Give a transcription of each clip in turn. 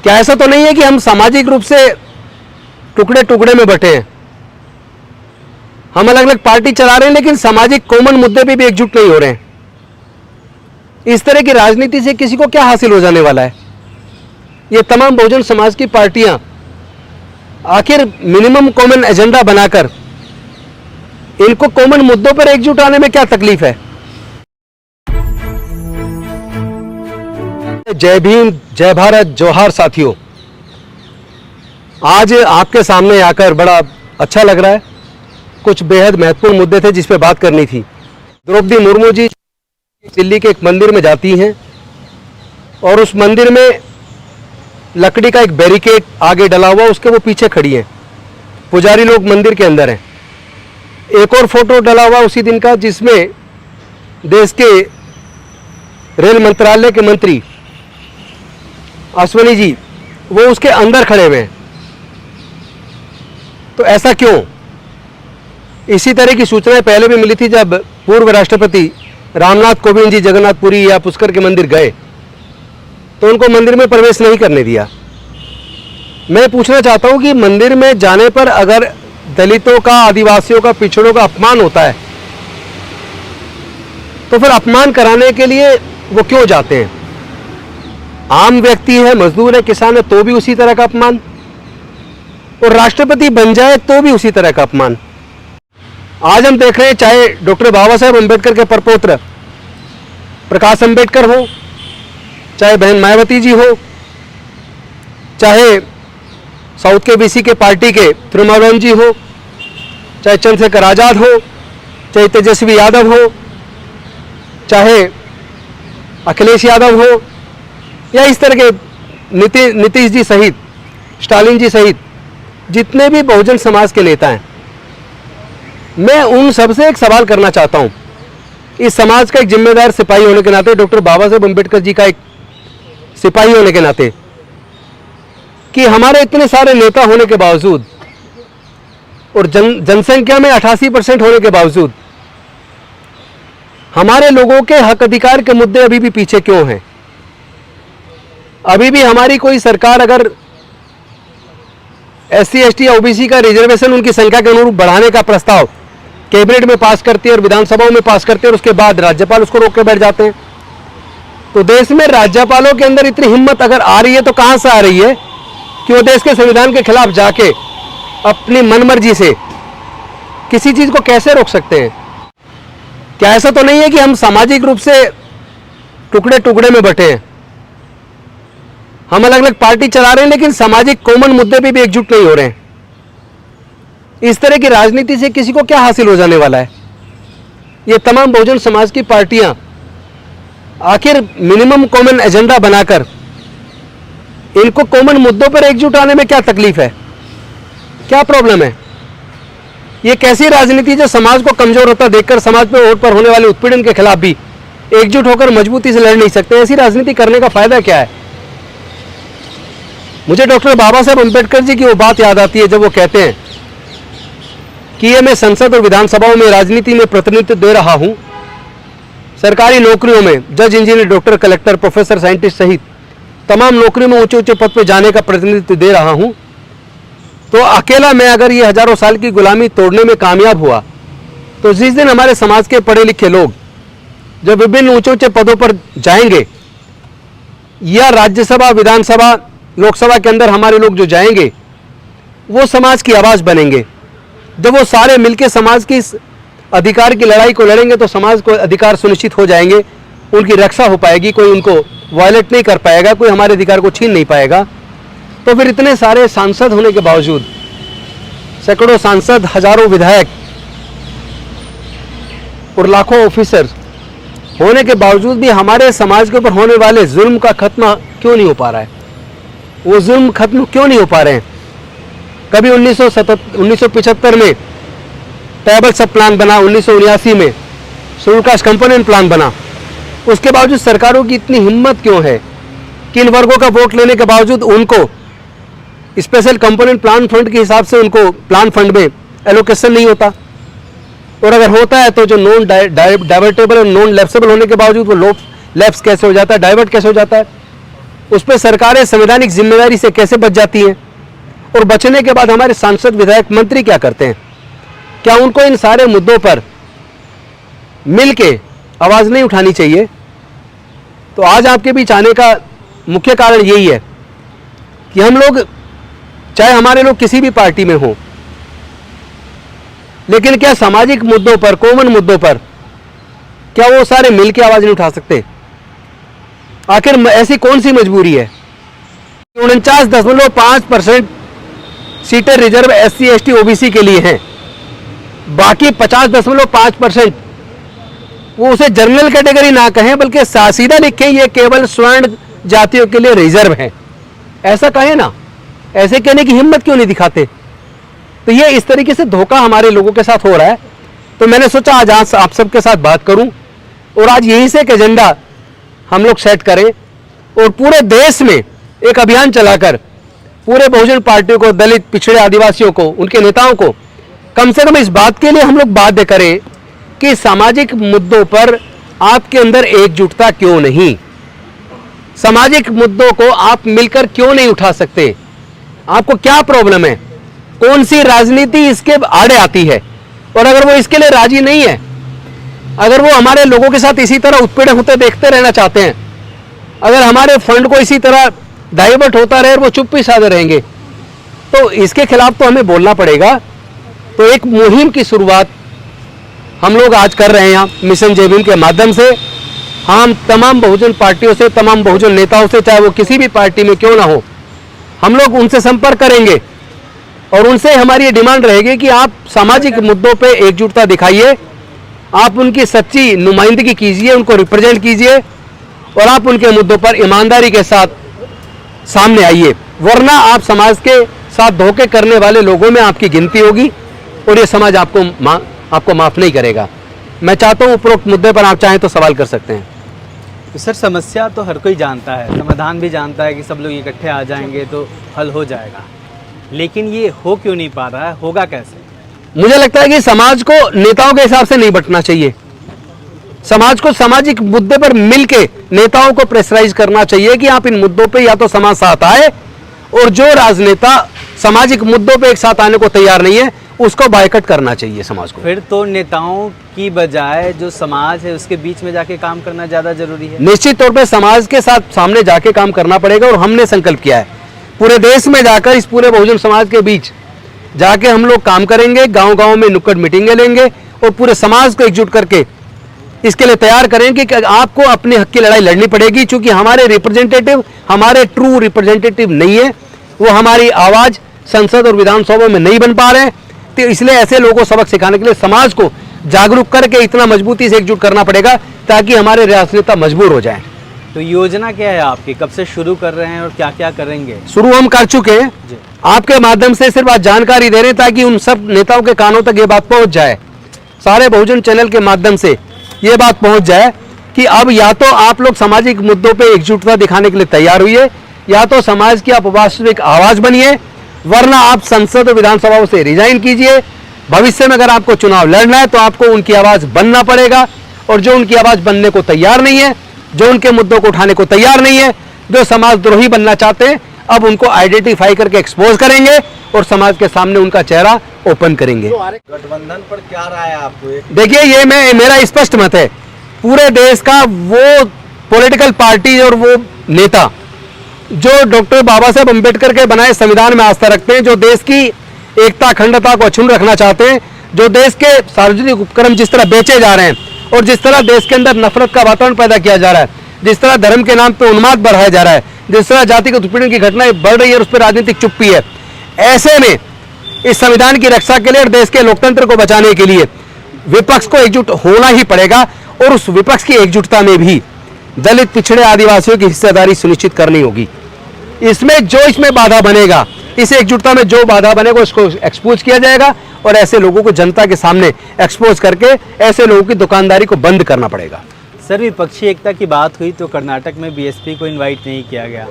क्या ऐसा तो नहीं है कि हम सामाजिक रूप से टुकड़े टुकड़े में बटे हैं? हम अलग अलग पार्टी चला रहे हैं लेकिन सामाजिक कॉमन मुद्दे पे भी एकजुट नहीं हो रहे हैं। इस तरह की राजनीति से किसी को क्या हासिल हो जाने वाला है? ये तमाम बहुजन समाज की पार्टियां आखिर मिनिमम कॉमन एजेंडा बनाकर इनको कॉमन मुद्दों पर एकजुट आने में क्या तकलीफ है? जय भीम, जय भारत, जोहार साथियों। आज आपके सामने आकर बड़ा अच्छा लग रहा है। कुछ बेहद महत्वपूर्ण मुद्दे थे जिस पे बात करनी थी। द्रौपदी मुर्मू जी दिल्ली के एक मंदिर में जाती हैं और उस मंदिर में लकड़ी का एक बैरिकेड आगे डला हुआ, उसके वो पीछे खड़ी हैं। पुजारी लोग मंदिर के अंदर हैं। एक और फोटो डला हुआ उसी दिन का जिसमें देश के रेल मंत्रालय के मंत्री अश्विनी जी वो उसके अंदर खड़े हुए हैं। तो ऐसा क्यों? इसी तरह की सूचनाएं पहले भी मिली थी जब पूर्व राष्ट्रपति रामनाथ कोविंद जी जगन्नाथपुरी या पुष्कर के मंदिर गए तो उनको मंदिर में प्रवेश नहीं करने दिया। मैं पूछना चाहता हूं कि मंदिर में जाने पर अगर दलितों का, आदिवासियों का, पिछड़ों का अपमान होता है तो फिर अपमान कराने के लिए वो क्यों जाते हैं? आम व्यक्ति है, मजदूर है, किसान है तो भी उसी तरह का अपमान, और राष्ट्रपति बन जाए तो भी उसी तरह का अपमान। आज हम देख रहे हैं चाहे डॉक्टर बाबा साहेब अम्बेडकर के परपौत्र प्रकाश अम्बेडकर हो, चाहे बहन मायावती जी हो, चाहे साउथ के बीसी के पार्टी के तृणमूल जी हो, चाहे चंद्रशेखर आजाद हो, चाहे तेजस्वी यादव हो, चाहे अखिलेश यादव हो, या इस तरह के नीतीश जी सहित, स्टालिन जी सहित जितने भी बहुजन समाज के नेता हैं, मैं उन सबसे एक सवाल करना चाहता हूं। इस समाज का एक जिम्मेदार सिपाही होने के नाते, डॉक्टर बाबा साहेब अम्बेडकर जी का एक सिपाही होने के नाते, कि हमारे इतने सारे नेता होने के बावजूद और जनसंख्या में 88% होने के बावजूद हमारे लोगों के हक अधिकार के मुद्दे अभी भी पीछे क्यों हैं? अभी भी हमारी कोई सरकार अगर SC, ST या OBC का रिजर्वेशन उनकी संख्या के अनुरूप बढ़ाने का प्रस्ताव कैबिनेट में पास करती है और विधानसभाओं में पास करती है और उसके बाद राज्यपाल उसको रोक के बैठ जाते हैं, तो देश में राज्यपालों के अंदर इतनी हिम्मत अगर आ रही है तो कहां से आ रही है कि वो देश के संविधान के खिलाफ जाके अपनी मनमर्जी से किसी चीज को कैसे रोक सकते हैं? क्या ऐसा तो नहीं है कि हम सामाजिक रूप से टुकड़े टुकड़े में बटे हैं? हम अलग अलग पार्टी चला रहे हैं लेकिन सामाजिक कॉमन मुद्दे पे भी एकजुट नहीं हो रहे हैं। इस तरह की राजनीति से किसी को क्या हासिल हो जाने वाला है? ये तमाम बहुजन समाज की पार्टियां आखिर मिनिमम कॉमन एजेंडा बनाकर इनको कॉमन मुद्दों पर एकजुट आने में क्या तकलीफ है? क्या प्रॉब्लम है? ये कैसी राजनीति जो समाज को कमजोर होता देखकर समाज पे वोट पर होने वाले उत्पीड़न के खिलाफ भी एकजुट होकर मजबूती से लड़ नहीं सकते? ऐसी राजनीति करने का फायदा क्या है? मुझे डॉक्टर बाबा साहेब अम्बेडकर जी की वो बात याद आती है जब वो कहते हैं कि ये मैं संसद और विधानसभाओं में राजनीति में प्रतिनिधित्व दे रहा हूं, सरकारी नौकरियों में जज, engineer, doctor, collector, professor, scientist सहित तमाम नौकरियों में ऊंचे ऊंचे पद पर जाने का प्रतिनिधित्व दे रहा हूं, तो अकेला मैं अगर ये हजारों साल की गुलामी तोड़ने में कामयाब हुआ तो जिस दिन हमारे समाज के पढ़े लिखे लोग जब विभिन्न ऊंचे ऊंचे पदों पर जाएंगे या राज्यसभा, विधानसभा, लोकसभा के अंदर हमारे लोग जो जाएंगे वो समाज की आवाज बनेंगे। जब वो सारे मिलकर समाज की इस अधिकार की लड़ाई को लड़ेंगे तो समाज को अधिकार सुनिश्चित हो जाएंगे, उनकी रक्षा हो पाएगी, कोई उनको वायलेट नहीं कर पाएगा, कोई हमारे अधिकार को छीन नहीं पाएगा। तो फिर इतने सारे सांसद होने के बावजूद, सैकड़ों सांसद, हजारों विधायक और लाखों ऑफिसर होने के बावजूद भी हमारे समाज के ऊपर होने वाले जुल्म का खत्मा क्यों नहीं हो पा रहा है? वो जुल्म खत्म क्यों नहीं हो पा रहे हैं? कभी 1975 में ट्राइबल सब प्लान बना, 1979 में शेड्यूल कास्ट कंपोनेंट प्लान बना, उसके बावजूद सरकारों की इतनी हिम्मत क्यों है कि इन वर्गों का वोट लेने के बावजूद उनको स्पेशल कंपोनेंट प्लान फंड के हिसाब से उनको प्लान फंड में एलोकेशन नहीं होता, और अगर होता है तो जो नॉन डाइवर्टेबल और नॉन लैप्सेबल होने के बावजूद वो लैप्स कैसे हो जाता है, डाइवर्ट कैसे हो जाता है? उस पर सरकारें संवैधानिक जिम्मेदारी से कैसे बच जाती हैं, और बचने के बाद हमारे सांसद, विधायक, मंत्री क्या करते हैं? क्या उनको इन सारे मुद्दों पर मिलके आवाज नहीं उठानी चाहिए? तो आज आपके बीच आने का मुख्य कारण यही है कि हम लोग, चाहे हमारे लोग किसी भी पार्टी में हो, लेकिन क्या सामाजिक मुद्दों पर, कॉमन मुद्दों पर क्या वो सारे मिलके आवाज नहीं उठा सकते? आखिर ऐसी कौन सी मजबूरी है? 49.5% सीटें रिजर्व SC ST OBC के लिए हैं, बाकी 50.5% वो उसे जनरल कैटेगरी ना कहें बल्कि सीधा लिखें ये केवल स्वर्ण जातियों के लिए रिजर्व है, ऐसा कहें ना। ऐसे कहने की हिम्मत क्यों नहीं दिखाते? तो ये इस तरीके से धोखा हमारे लोगों के साथ हो रहा है। तो मैंने सोचा आज आप सबके साथ बात करूं, और आज यही से एक एजेंडा हम लोग सेट करें और पूरे देश में एक अभियान चलाकर पूरे बहुजन पार्टियों को, दलित, पिछड़े, आदिवासियों को, उनके नेताओं को कम से कम इस बात के लिए हम लोग बाध्य करें कि सामाजिक मुद्दों पर आपके अंदर एकजुटता क्यों नहीं? सामाजिक मुद्दों को आप मिलकर क्यों नहीं उठा सकते? आपको क्या प्रॉब्लम है? कौन सी राजनीति इसके आड़े आती है? और अगर वो इसके लिए राजी नहीं है, अगर वो हमारे लोगों के साथ इसी तरह उत्पीड़न होते देखते रहना चाहते हैं, अगर हमारे फंड को इसी तरह डाइवर्ट होता रहे और वो चुप्पी साधे रहेंगे, तो इसके खिलाफ तो हमें बोलना पड़ेगा। तो एक मुहिम की शुरुआत हम लोग आज कर रहे हैं मिशन जय भीम के माध्यम से। हम तमाम बहुजन पार्टियों से, तमाम बहुजन नेताओं से, चाहे वो किसी भी पार्टी में क्यों ना हो, हम लोग उनसे संपर्क करेंगे और उनसे हमारी ये डिमांड रहेगी कि आप सामाजिक मुद्दों पे एकजुटता दिखाइए, आप उनकी सच्ची नुमाइंदगी कीजिए, उनको रिप्रेजेंट कीजिए और आप उनके मुद्दों पर ईमानदारी के साथ सामने आइए, वरना आप समाज के साथ धोखे करने वाले लोगों में आपकी गिनती होगी और ये समाज आपको माफ नहीं करेगा। मैं चाहता हूँ उपरोक्त मुद्दे पर आप चाहें तो सवाल कर सकते हैं। तो सर, समस्या तो हर कोई जानता है, समाधान भी जानता है कि सब लोग इकट्ठे आ जाएंगे तो हल हो जाएगा, लेकिन ये हो क्यों नहीं पा रहा है? होगा कैसे? मुझे लगता है कि समाज को नेताओं के हिसाब से नहीं बंटना चाहिए। समाज को सामाजिक मुद्दे पर मिलके नेताओं को प्रेशराइज करना चाहिए कि आप इन मुद्दों पे या तो समाज साथ आए, और जो राजनेता सामाजिक मुद्दों पे एक साथ आने को तैयार नहीं है उसको बायकॉट करना चाहिए समाज को। फिर तो नेताओं की बजाय जो समाज है उसके बीच में जाके काम करना ज्यादा जरूरी है। निश्चित तौर पे समाज के साथ सामने जाके काम करना पड़ेगा, और हमने संकल्प किया है पूरे देश में जाकर, इस पूरे बहुजन समाज के बीच जाके हम लोग काम करेंगे, गांव-गांव में नुक्कड़ मीटिंगें लेंगे और पूरे समाज को एकजुट करके इसके लिए तैयार करेंगे कि आपको अपने हक की लड़ाई लड़नी पड़ेगी। चूंकि हमारे रिप्रेजेंटेटिव, हमारे ट्रू रिप्रेजेंटेटिव नहीं है, वो हमारी आवाज संसद और विधानसभा में नहीं बन पा रहे हैं, तो इसलिए ऐसे लोगों को सबक सिखाने के लिए समाज को जागरूक करके इतना मजबूती से एकजुट करना पड़ेगा ताकि हमारे राजनेता मजबूर हो जाएं। तो योजना क्या है आपकी? कब से शुरू कर रहे हैं और क्या क्या करेंगे? शुरू हम कर चुके हैं, आपके माध्यम से सिर्फ आज जानकारी दे रहे हैं ताकि उन सब नेताओं के कानों तक ये बात पहुंच जाए, सारे बहुजन चैनल के माध्यम से ये बात पहुंच जाए कि अब या तो आप लोग सामाजिक मुद्दों पे एकजुटता दिखाने के लिए तैयार हुई, या तो समाज की आप वास्तविक आवाज बनिए, वरना आप संसद और विधानसभाओं से रिजाइन कीजिए। भविष्य में अगर आपको चुनाव लड़ना है तो आपको उनकी आवाज बनना पड़ेगा, और जो उनकी आवाज बनने को तैयार नहीं है, जो उनके मुद्दों को उठाने को तैयार नहीं है, जो समाजद्रोही बनना चाहते हैं, अब उनको आइडेंटिफाई करके एक्सपोज करेंगे और समाज के सामने उनका चेहरा ओपन करेंगे। गठबंधन पर क्या राय है आपको? देखिए, ये मेरा स्पष्ट मत है, पूरे देश का वो पॉलिटिकल पार्टी और वो नेता जो डॉक्टर बाबा साहब अम्बेडकर के बनाए संविधान में आस्था रखते हैं, जो देश की एकता, अखंडता को अक्षुण्ण रखना चाहते हैं, जो देश के सार्वजनिक उपक्रम जिस तरह बेचे जा रहे हैं और जिस तरह देश के अंदर नफरत का वातावरण पैदा किया जा रहा है, जिस तरह धर्म के नाम पे उन्माद बढ़ाया जा रहा है, जिस तरह जातिगत उत्पीड़न की घटनाएं बढ़ रही है और उस पर राजनीतिक चुप्पी है, ऐसे में इस संविधान की रक्षा के लिए और देश के लोकतंत्र को बचाने के लिए विपक्ष को एकजुट होना ही पड़ेगा, और उस विपक्ष की एकजुटता में भी दलित, पिछड़े, आदिवासियों की हिस्सेदारी सुनिश्चित करनी होगी। इसमें बाधा बनेगा, इस एकजुटता में जो बाधा बनेगा उसको एक्सपोज किया जाएगा, और ऐसे लोगों को जनता के सामने एक्सपोज करके ऐसे लोगों की दुकानदारी को बंद करना पड़ेगा। सर, विपक्षी एकता की बात हुई तो कर्नाटक में बीएसपी को इनवाइट नहीं किया गया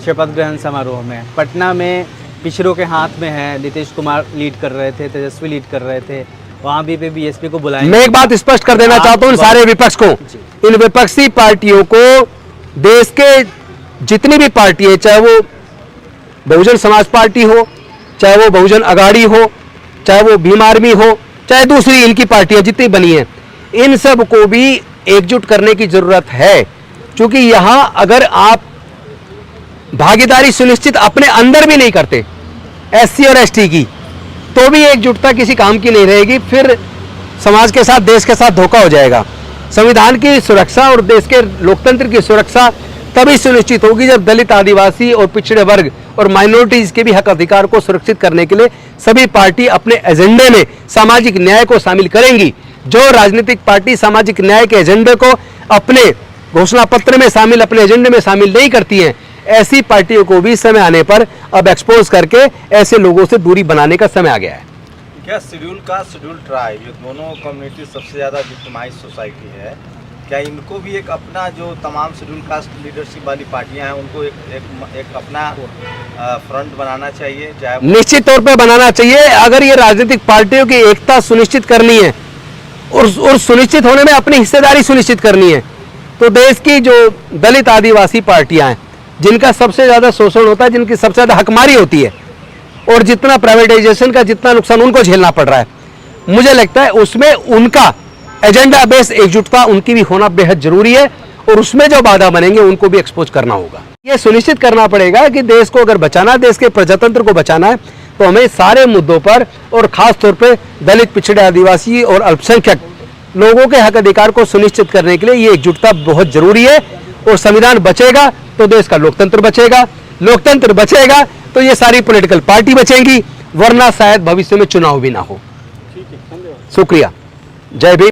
शपथ ग्रहण समारोह में। पटना में पिछड़ों के हाथ में है, नीतीश कुमार लीड कर रहे थे, तेजस्वी लीड कर रहे थे, वहाँ भी पे बीएसपी को बुलाया। मैं एक बात स्पष्ट कर देना चाहता हूँ सारे विपक्ष को, इन विपक्षी पार्टियों को देश के जितनी भी पार्टी है, चाहे वो बहुजन समाज पार्टी हो, चाहे वो बहुजन अगाड़ी हो, चाहे वो भीम आर्मी हो, चाहे दूसरी इनकी पार्टियां जितनी बनी हैं, इन सब को भी एकजुट करने की जरूरत है। क्योंकि यहां अगर आप भागीदारी सुनिश्चित अपने अंदर भी नहीं करते एससी और एसटी की, तो भी एकजुटता किसी काम की नहीं रहेगी। फिर समाज के साथ, देश के साथ धोखा हो जाएगा। संविधान की सुरक्षा और देश के लोकतंत्र की सुरक्षा तभी सुनिश्चित होगी जब दलित, आदिवासी और पिछड़े वर्ग और माइनॉरिटीज के भी हक अधिकार को सुरक्षित करने के लिए सभी पार्टी अपने एजेंडे में सामाजिक न्याय को शामिल करेंगी। जो राजनीतिक पार्टी सामाजिक न्याय के एजेंडे को अपने घोषणा पत्र में शामिल, अपने एजेंडे में शामिल नहीं करती हैं, ऐसी पार्टियों को भी समय आने पर अब एक्सपोज करके ऐसे लोगों से दूरी बनाने का समय आ गया है। क्या शेड्यूल कास्ट, शेड्यूल ट्राइब, ये दोनों कम्युनिटी सबसे ज़्यादा विक्टिमाइज सोसाइटी है, क्या इनको भी एक अपना, जो तमाम शेड्यूल कास्ट लीडरशिप वाली पार्टियां हैं, उनको एक अपना फ्रंट बनाना चाहिए? चाहे निश्चित तौर पर बनाना चाहिए। अगर ये राजनीतिक पार्टियों की एकता सुनिश्चित करनी है और सुनिश्चित होने में अपनी हिस्सेदारी सुनिश्चित करनी है, तो देश की जो दलित, आदिवासी पार्टियां हैं, जिनका सबसे ज़्यादा शोषण होता है, जिनकी सबसे ज़्यादा हकमारी होती है और जितना प्राइवेटाइजेशन का जितना नुकसान उनको झेलना पड़ रहा है, मुझे लगता है उसमें उनका एजेंडा बेस एकजुटता उनकी भी होना बेहद जरूरी है। और उसमें जो बाधा बनेंगे उनको भी एक्सपोज करना होगा। ये सुनिश्चित करना पड़ेगा कि देश को अगर बचाना है, देश के प्रजातंत्र को बचाना है, तो हमें सारे मुद्दों पर और खास तौर पर दलित, पिछड़े, आदिवासी और अल्पसंख्यक लोगों के हक अधिकार को सुनिश्चित करने के लिए ये एकजुटता बहुत जरूरी है। और संविधान बचेगा तो देश का लोकतंत्र बचेगा, लोकतंत्र बचेगा तो ये सारी पॉलिटिकल पार्टी बचेंगी, वरना शायद भविष्य में चुनाव भी ना हो। शुक्रिया। जय भीम।